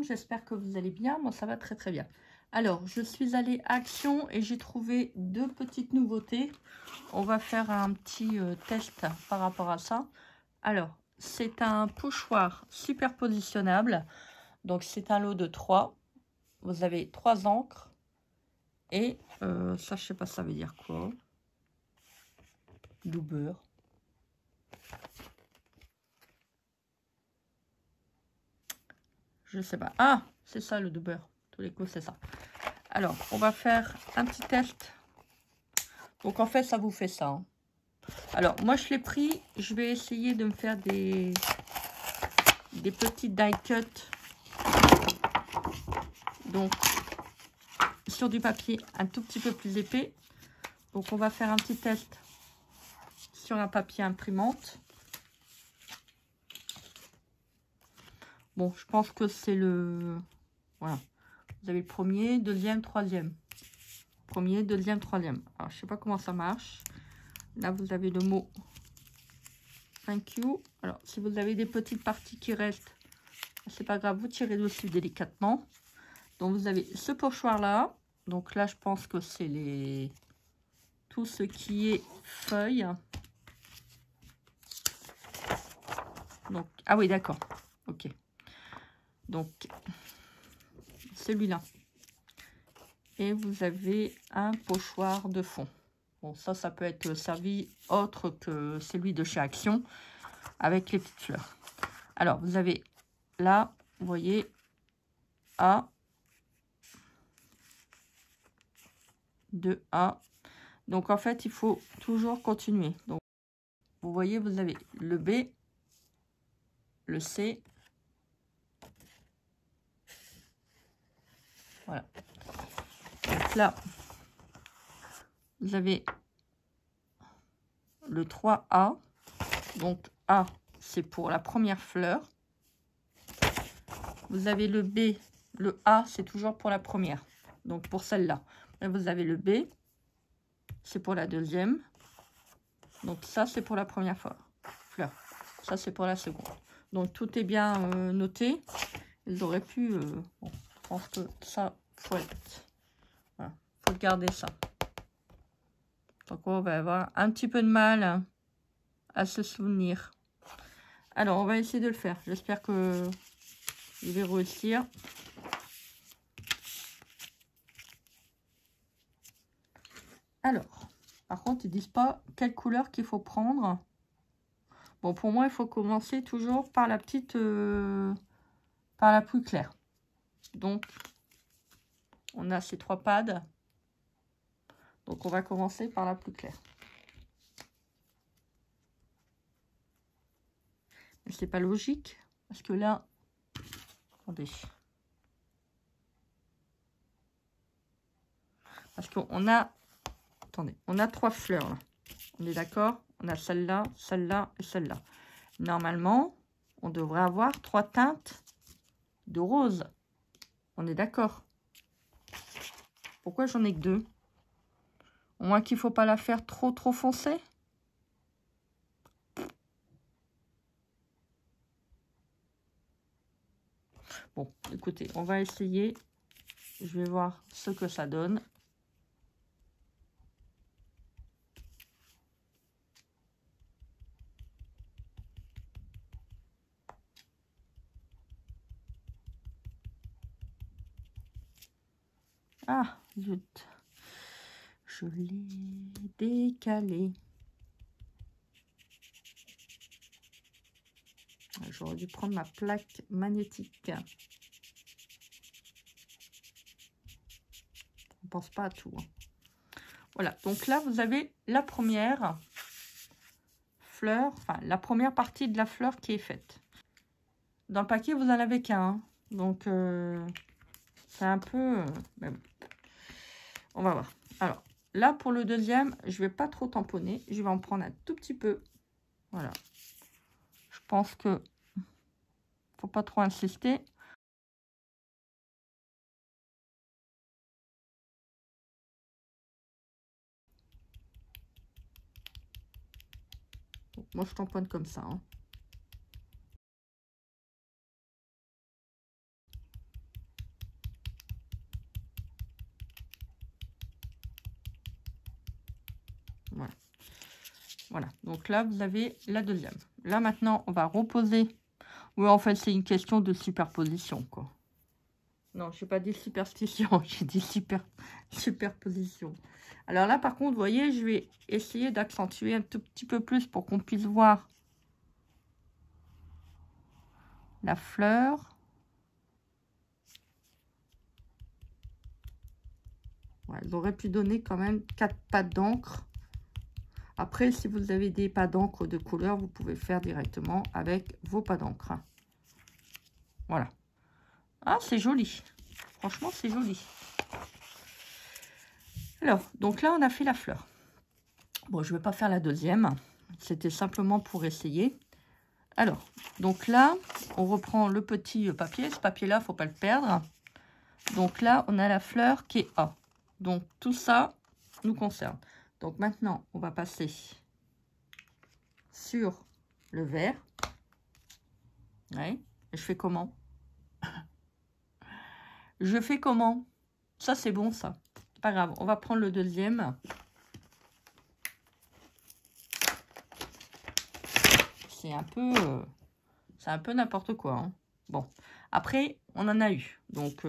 monde, j'espère que vous allez bien. Moi ça va très très bien. Alors je suis allée à Action et j'ai trouvé deux petites nouveautés. On va faire un petit test par rapport à ça. Alors c'est un pochoir super positionnable. Donc c'est un lot de 3. Vous avez 3 encres. Et ça je sais pas ça veut dire quoi. Du beurre. Je sais pas. Ah, c'est ça le do beurre. Tous les coups, c'est ça. Alors, on va faire un petit test. Donc, en fait, ça vous fait ça. Hein. Alors, moi, je l'ai pris. Je vais essayer de me faire des petits die cut. Donc, sur du papier un tout petit peu plus épais. Donc, on va faire un petit test sur un papier imprimante. Bon, je pense que c'est le... Voilà. Vous avez le premier, deuxième, troisième. Premier, deuxième, troisième. Alors, je sais pas comment ça marche. Là, vous avez le mot thank you. Alors, si vous avez des petites parties qui restent, c'est pas grave, vous tirez dessus délicatement. Donc, vous avez ce pochoir-là. Donc là, je pense que c'est les... tout ce qui est feuilles. Donc, ah oui, d'accord. Ok. Donc, celui-là. Et vous avez un pochoir de fond. Bon, ça peut être servi autre que celui de chez Action, avec les petites fleurs. Alors, vous avez là, vous voyez, A, 2A. Donc, en fait, il faut toujours continuer. Donc, vous voyez, vous avez le B, le C. Voilà. Donc là, vous avez le 3A. Donc, A, c'est pour la première fleur. Vous avez le B, le A, c'est toujours pour la première. Donc, pour celle-là. Là, vous avez le B, c'est pour la deuxième. Donc, ça, c'est pour la première fleur. Ça, c'est pour la seconde. Donc, tout est bien noté. Ils auraient pu... bon, je pense que ça, voilà, faut garder ça. Donc, on va avoir un petit peu de mal à se souvenir. Alors, on va essayer de le faire. J'espère que je vais réussir. Alors, par contre, ils disent pas quelle couleur qu'il faut prendre. Bon, pour moi, il faut commencer toujours par la petite... par la plus claire. Donc, on a ces 3 pads. Donc, on va commencer par la plus claire. Mais c'est pas logique. Parce que là... Attendez. Parce qu'on a... Attendez. On a 3 fleurs, là. On est d'accord? On a celle-là, celle-là et celle-là. Normalement, on devrait avoir 3 teintes de rose. On est d'accord? Pourquoi j'en ai que 2? Au moins qu'il ne faut pas la faire trop foncée. Bon, écoutez, on va essayer. Je vais voir ce que ça donne. Ah, zut. Je l'ai décalé. J'aurais dû prendre ma plaque magnétique. On pense pas à tout. Hein. Voilà, donc là, vous avez la première fleur, enfin, la première partie de la fleur qui est faite. Dans le paquet, vous en avez qu'un. Hein. Donc, c'est un peu... mais bon. On va voir. Alors, là, pour le deuxième, je vais pas trop tamponner. Je vais en prendre un tout petit peu. Voilà. Je pense que faut pas trop insister. Donc, moi, je tamponne comme ça. Hein. Voilà. Voilà. Donc là, vous avez la deuxième. Là, maintenant, on va reposer. Oui, en fait, c'est une question de superposition, quoi. Non, je n'ai pas dit superstition, j'ai dit superposition. Alors là, par contre, vous voyez, je vais essayer d'accentuer un tout petit peu plus pour qu'on puisse voir la fleur. Ouais, ils auraient pu donner quand même 4 pattes d'encre. Après, si vous avez des pattes d'encre de couleur, vous pouvez faire directement avec vos pattes d'encre. Voilà. Ah, c'est joli. Franchement, c'est joli. Alors, donc là, on a fait la fleur. Bon, je ne vais pas faire la deuxième. C'était simplement pour essayer. Alors, donc là, on reprend le petit papier. Ce papier-là, il ne faut pas le perdre. Donc là, on a la fleur qui est A. Donc, tout ça nous concerne. Donc maintenant, on va passer sur le vert. Ouais. Et je fais comment? Je fais comment? Ça, c'est bon, ça. Pas grave. On va prendre le deuxième. C'est un peu n'importe quoi. Hein. Bon. Après, on en a eu. Donc,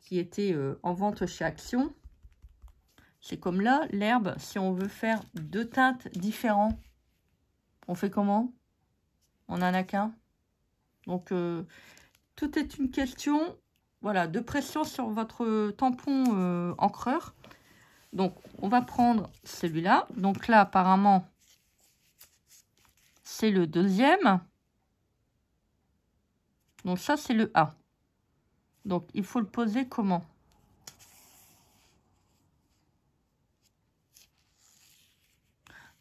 qui était en vente chez Action. C'est comme là, l'herbe, si on veut faire 2 teintes différentes, on fait comment? On n'en a qu'un. Donc, tout est une question, voilà, de pression sur votre tampon encreur. Donc, on va prendre celui-là. Donc là, apparemment, c'est le deuxième. Donc ça, c'est le A. Donc, il faut le poser comment?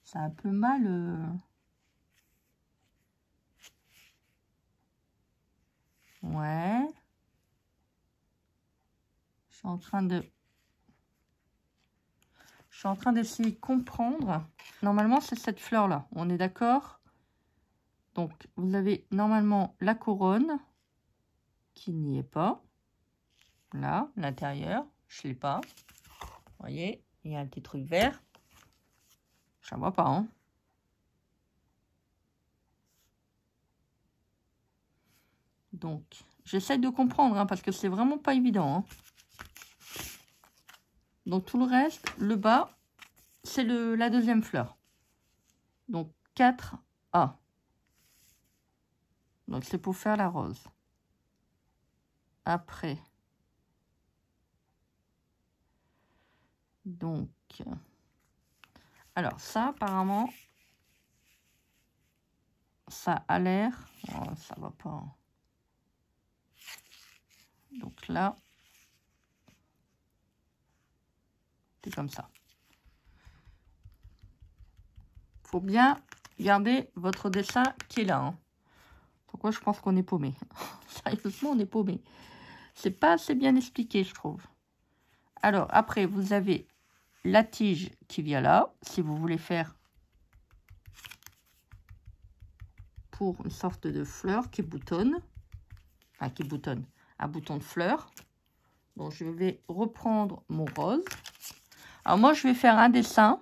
C'est un peu mal. Ouais. Je suis en train d'essayer de comprendre. Normalement, c'est cette fleur-là. On est d'accord? Donc, vous avez normalement la couronne qui n'y est pas. Là, l'intérieur, je ne l'ai pas. Vous voyez, il y a un petit truc vert. Je ne vois pas, hein. Donc, j'essaie de comprendre, hein, parce que c'est vraiment pas évident. Hein. Donc, tout le reste, le bas, c'est la deuxième fleur. Donc, 4A. Donc, c'est pour faire la rose. Après. Donc, alors ça, apparemment, ça a l'air... Oh, ça va pas. Donc là, c'est comme ça. Faut bien garder votre dessin qui est là. Hein. Pourquoi je pense qu'on est paumé? Sérieusement, on est paumé. C'est pas assez bien expliqué, je trouve. Alors, après, vous avez la tige qui vient là, si vous voulez faire pour une sorte de fleur qui boutonne. Enfin, qui boutonne. Un bouton de fleur. Donc, je vais reprendre mon rose. Alors, moi, je vais faire un dessin.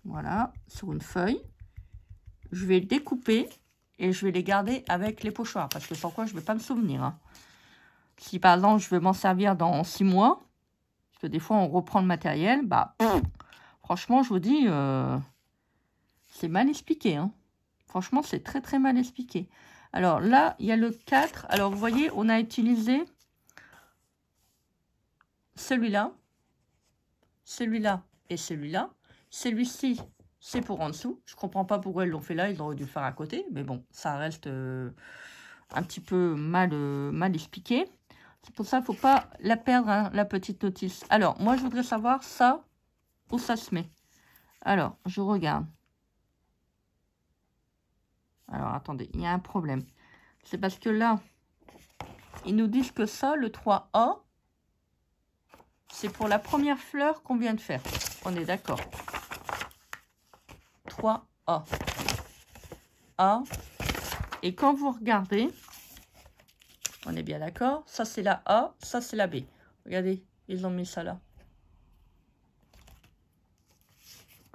Voilà, sur une feuille. Je vais le découper et je vais les garder avec les pochoirs. Parce que sans quoi, je ne vais pas me souvenir. Hein. Si, par exemple, je vais m'en servir dans 6 mois, parce que des fois, on reprend le matériel, bah, franchement, je vous dis, c'est mal expliqué. Hein. Franchement, c'est très, très mal expliqué. Alors là, il y a le 4. Alors, vous voyez, on a utilisé celui-là, celui-là et celui-là. Celui-ci, c'est pour en dessous. Je ne comprends pas pourquoi ils l'ont fait là. Ils auraient dû le faire à côté. Mais bon, ça reste un petit peu mal expliqué. C'est pour ça qu'il ne faut pas la perdre, hein, la petite notice. Alors, moi, je voudrais savoir ça, où ça se met. Alors, je regarde. Alors, attendez, il y a un problème. C'est parce que là, ils nous disent que ça, le 3A, c'est pour la première fleur qu'on vient de faire. On est d'accord. 3A. A. Et quand vous regardez, on est bien d'accord, ça c'est la A, ça c'est la B. Regardez, ils ont mis ça là.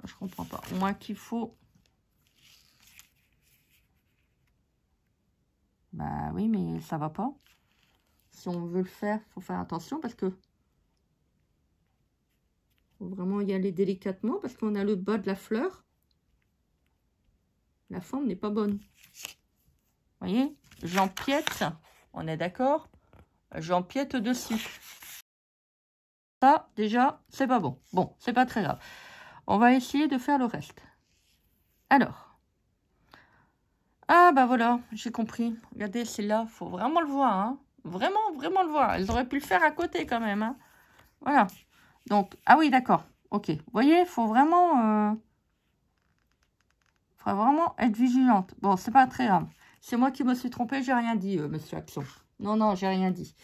Je comprends pas. Au moins qu'il faut... Bah oui, mais ça va pas. Si on veut le faire, il faut faire attention parce que... faut vraiment y aller délicatement parce qu'on a le bas de la fleur. La forme n'est pas bonne. Vous voyez? J'empiète. On est d'accord? J'empiète dessus. Ça, déjà, c'est pas bon. Bon, c'est pas très grave. On va essayer de faire le reste. Alors. Ah, bah voilà, j'ai compris. Regardez, c'est là. Faut vraiment le voir. Hein. Vraiment, vraiment le voir. Elles auraient pu le faire à côté quand même. Hein. Voilà. Donc, ah oui, d'accord. Ok. Vous voyez, il faut vraiment être vigilante. Bon, c'est pas très grave. C'est moi qui me suis trompée. J'ai rien dit, monsieur Action. Non, non, j'ai rien dit.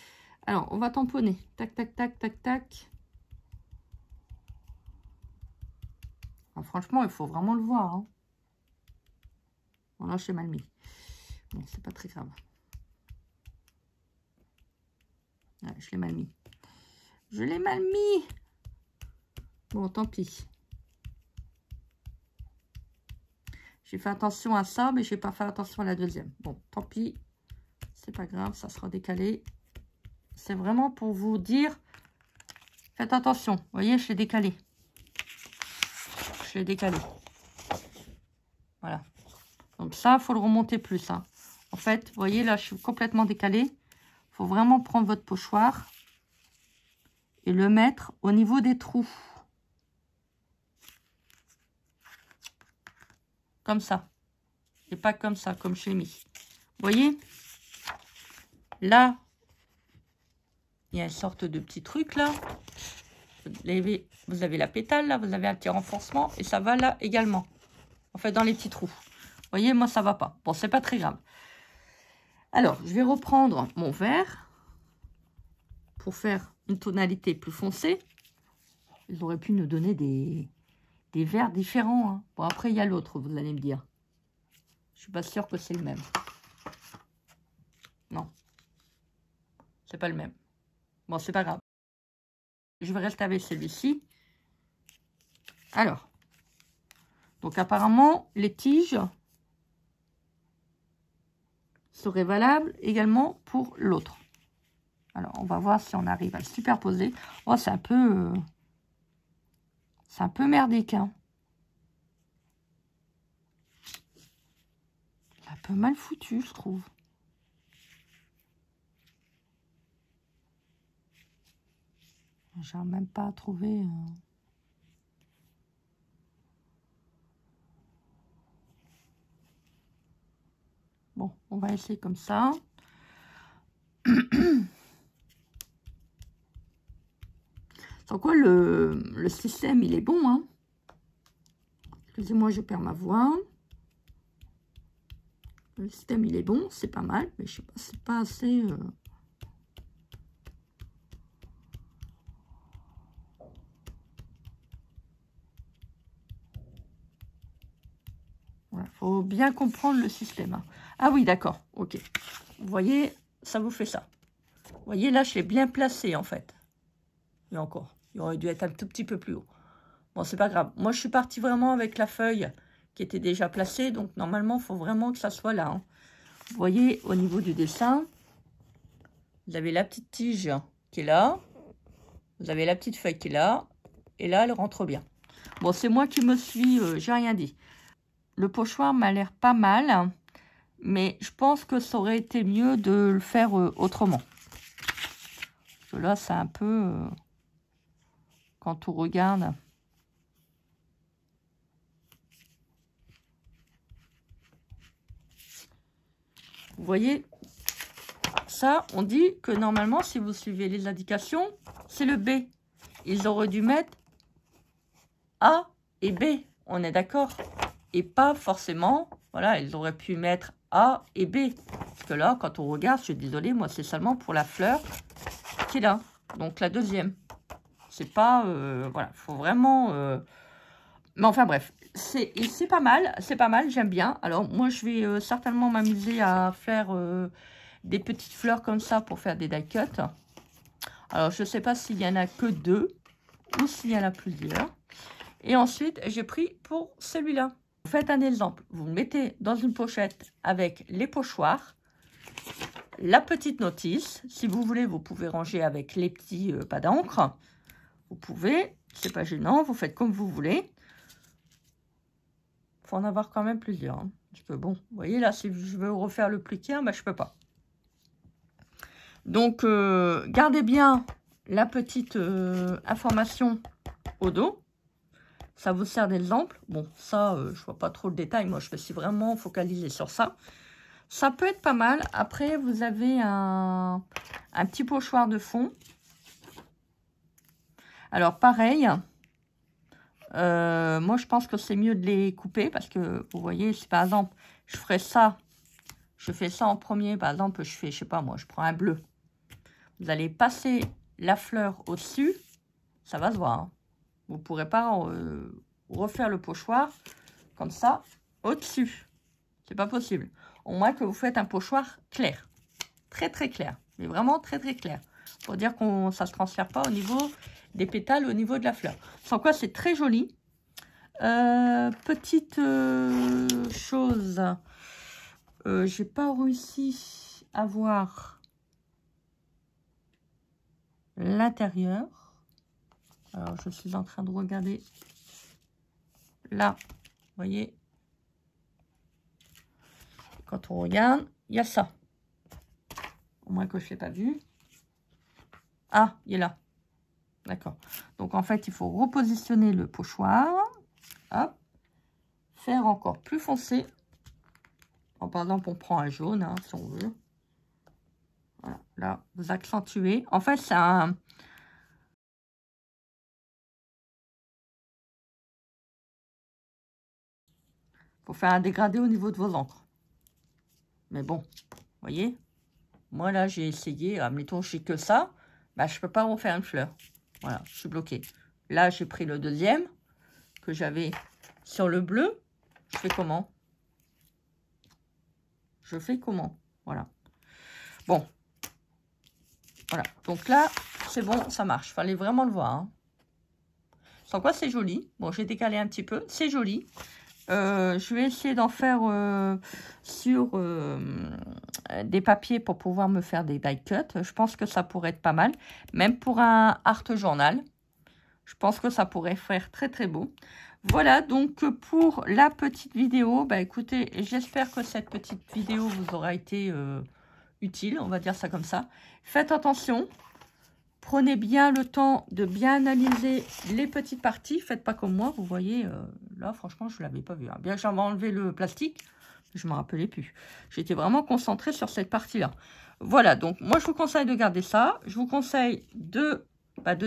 Alors, on va tamponner. Tac, tac, tac, tac, tac. Ah, franchement, il faut vraiment le voir. Hein. Bon, là, j'ai mal mis. Bon, c'est pas très grave. Ouais, je l'ai mal mis. Je l'ai mal mis. Bon, tant pis. J'ai fait attention à ça, mais je n'ai pas fait attention à la deuxième. Bon, tant pis. C'est pas grave, ça sera décalé. C'est vraiment pour vous dire, faites attention. Vous voyez, je l'ai décalé. Je l'ai décalé. Voilà. Donc ça, il faut le remonter plus. Hein. En fait, vous voyez, là, je suis complètement décalé. Il faut vraiment prendre votre pochoir et le mettre au niveau des trous. Comme ça. Et pas comme ça, comme je l'ai mis. Vous voyez? Là, il y a une sorte de petit truc là. Vous avez la pétale là, vous avez un petit renforcement. Et ça va là également. En fait, dans les petits trous. Vous voyez, moi, ça va pas. Bon, c'est pas très grave. Alors, je vais reprendre mon vert. Pour faire une tonalité plus foncée. Ils auraient pu nous donner des verts différents. Hein. Bon, après, il y a l'autre, vous allez me dire. Je suis pas sûre que c'est le même. Non. C'est pas le même. Bon, c'est pas grave. Je vais rester avec celui-ci. Alors. Donc, apparemment, les tiges seraient valables également pour l'autre. Alors, on va voir si on arrive à le superposer. Oh, c'est un peu... c'est un peu merdique, hein. C'est un peu mal foutu, je trouve. J'arrive même pas à trouver... Bon, on va essayer comme ça. Sans quoi, le système, il est bon. Hein. Excusez-moi, je perds ma voix. Le système, il est bon. C'est pas mal. Mais je sais pas, c'est pas assez... Voilà, faut bien comprendre le système. Hein. Ah oui, d'accord. Ok. Vous voyez, ça vous fait ça. Vous voyez, là, je l'ai bien placé, en fait. Et encore, il aurait dû être un tout petit peu plus haut. Bon, c'est pas grave. Moi, je suis partie vraiment avec la feuille qui était déjà placée. Donc, normalement, il faut vraiment que ça soit là. Hein. Vous voyez, au niveau du dessin, vous avez la petite tige qui est là. Vous avez la petite feuille qui est là. Et là, elle rentre bien. Bon, c'est moi qui me suis... j'ai rien dit. Le pochoir m'a l'air pas mal. Mais je pense que ça aurait été mieux de le faire autrement. Parce que là, c'est un peu... quand on regarde... Vous voyez, ça, on dit que normalement, si vous suivez les indications, c'est le B. Ils auraient dû mettre A et B, on est d'accord? Et pas forcément, voilà, ils auraient pu mettre A et B. Parce que là, quand on regarde, je suis désolée, moi, c'est seulement pour la fleur qui est là. Donc, la deuxième. C'est pas, voilà, il faut vraiment... Mais enfin, bref. C'est pas mal, j'aime bien. Alors, moi, je vais certainement m'amuser à faire des petites fleurs comme ça pour faire des die cuts. Alors, je sais pas s'il y en a que 2 ou s'il y en a plusieurs. Et ensuite, j'ai pris pour celui-là. Vous faites un exemple. Vous le mettez dans une pochette avec les pochoirs, la petite notice. Si vous voulez, vous pouvez ranger avec les petits pas d'encre. Vous pouvez, c'est pas gênant, vous faites comme vous voulez. Il faut en avoir quand même plusieurs. Hein. Parce que bon, vous voyez là, si je veux refaire le pliqué, ben, je peux pas. Donc, gardez bien la petite information au dos. Ça vous sert d'exemple. Bon, ça, je vois pas trop le détail. Moi, je me suis vraiment focalisée sur ça. Ça peut être pas mal. Après, vous avez un petit pochoir de fond. Alors, pareil. Moi, je pense que c'est mieux de les couper. Parce que, vous voyez, si par exemple, je ferais ça. Je fais ça en premier. Par exemple, je fais, je sais pas moi, je prends un bleu. Vous allez passer la fleur au-dessus. Ça va se voir. Hein. Vous ne pourrez pas refaire le pochoir comme ça au-dessus. C'est pas possible. Au moins que vous faites un pochoir clair. Très très clair. Mais vraiment très très clair. Pour dire que ça ne se transfère pas au niveau des pétales, au niveau de la fleur. Sans quoi c'est très joli. Petite chose. J'ai pas réussi à voir l'intérieur. Alors, je suis en train de regarder. Là, vous voyez, quand on regarde, il y a ça. Au moins que je ne l'ai pas vu. Ah, il est là. D'accord. Donc, en fait, il faut repositionner le pochoir. Hop. Faire encore plus foncé. Par exemple, on prend un jaune, hein, si on veut. Voilà. Là, vous accentuez. En fait, c'est un... faut faire un dégradé au niveau de vos encres. Mais bon, vous voyez, moi là j'ai essayé, admettons j'ai que ça, bah, je peux pas refaire une fleur. Voilà, je suis bloquée. Là j'ai pris le deuxième que j'avais sur le bleu. Je fais comment? Je fais comment? Voilà. Bon. Voilà. Donc là, c'est bon, ça marche. Fallait vraiment le voir. Hein. Sans quoi c'est joli. Bon, j'ai décalé un petit peu. C'est joli. Je vais essayer d'en faire sur des papiers pour pouvoir me faire des die cuts. Je pense que ça pourrait être pas mal. Même pour un art journal. Je pense que ça pourrait faire très très beau. Voilà donc pour la petite vidéo. Bah écoutez, j'espère que cette petite vidéo vous aura été utile. On va dire ça comme ça. Faites attention. Prenez bien le temps de bien analyser les petites parties. Faites pas comme moi, vous voyez, là franchement je ne l'avais pas vu. Hein. Bien que j'avais enlevé le plastique, je ne me rappelais plus. J'étais vraiment concentrée sur cette partie-là. Voilà, donc moi je vous conseille de garder ça. Je vous conseille de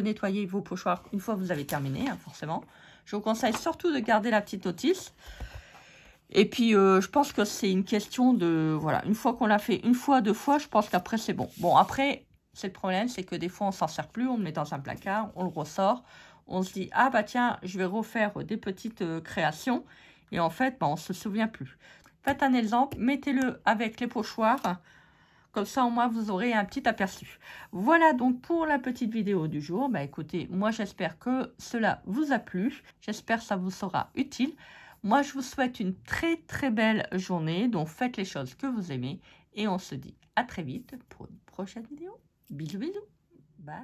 nettoyer vos pochoirs une fois que vous avez terminé, hein, forcément. Je vous conseille surtout de garder la petite notice. Et puis je pense que c'est une question de, voilà, une fois qu'on l'a fait une fois, deux fois, je pense qu'après c'est bon. Bon, après... c'est le problème, c'est que des fois, on s'en sert plus, on le met dans un placard, on le ressort, on se dit, ah bah tiens, je vais refaire des petites créations, et en fait, bah, on ne se souvient plus. Faites un exemple, mettez-le avec les pochoirs, comme ça, au moins, vous aurez un petit aperçu. Voilà donc pour la petite vidéo du jour. Bah écoutez, moi, j'espère que cela vous a plu, j'espère que ça vous sera utile. Moi, je vous souhaite une très très belle journée, donc faites les choses que vous aimez, et on se dit à très vite pour une prochaine vidéo. Bisous, bisous. Bye.